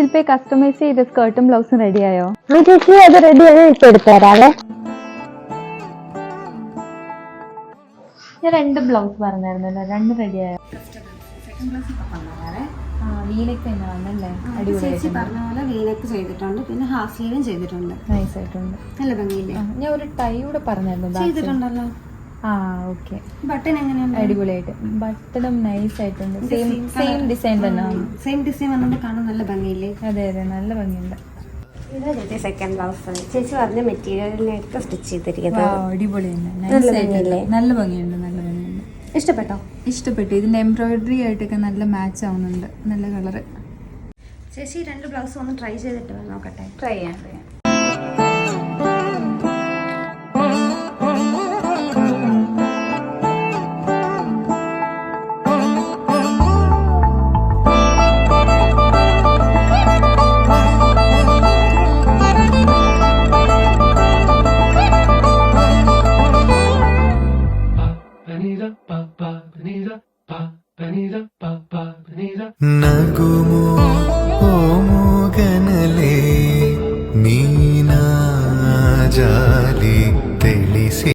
ശില്പി കസ്റ്റമൈസ് ചെയ്ത സ്കേർട്ടും ബ്ലൗസും റെഡിയായോ? ചേച്ചി അത് റെഡിയാണ്, ഇപ്പൊ എടുത്തുതരാവേ. ഞാൻ 2 ബ്ലൗസ് പറഞ്ഞായിരുന്നല്ലോ, 2 റെഡിയായോ? വീനക്ക് തന്നെ വന്നല്ലേ? ചേച്ചി പറഞ്ഞ പോലെ വീനക്ക് ചെയ്തിട്ടുണ്ട്, പിന്നെ ഹാഫ് സ്ലീവും ചെയ്തിട്ടുണ്ട്. നൈസ് ആയിട്ടുണ്ട്, നല്ല ഭംഗിയില്ലേ? ഞാൻ ഒരു ടൈ കൂടെ പറഞ്ഞായിരുന്നു. ചെയ്തിട്ടുണ്ടല്ലോ. ഓക്കെ. ബട്ടൺ എങ്ങനെയുണ്ട്? അടിപൊളിയായിട്ട്, ബട്ടണും നൈസ് ആയിട്ടുണ്ട്. സെയിം ഡിസൈൻ തന്നെ. സെയിം ഡിസൈൻ വന്നപ്പോൾ കാണാൻ നല്ല ഭംഗിയില്ലേ? അതെ അതെ, നല്ല ഭംഗിയുണ്ട്. ഇതാ ചേച്ചി സെക്കൻഡ് ബ്ലൗസ്. ചേച്ചി പറഞ്ഞ മെറ്റീരിയലിനൊക്കെ സ്റ്റിച്ച് ചെയ്തിരിക്കുന്നത്. അടിപൊളി തന്നെ, നല്ല ഭംഗിയില്ലേ? നല്ല ഭംഗിയുണ്ട്, നല്ല ഭംഗിയുണ്ട്. ഇഷ്ടപ്പെട്ടോ? ഇഷ്ടപ്പെട്ടു. ഇതിന്റെ എംബ്രോയിഡറി ആയിട്ടൊക്കെ നല്ല മാച്ച് ആവുന്നുണ്ട്, നല്ല കളറ്. ചേച്ചി 2 ബ്ലൗസ് ഒന്ന് ട്രൈ ചെയ്തിട്ട് നോക്കട്ടെ. ട്രൈ ചെയ്യാം. ನಗುಮೋ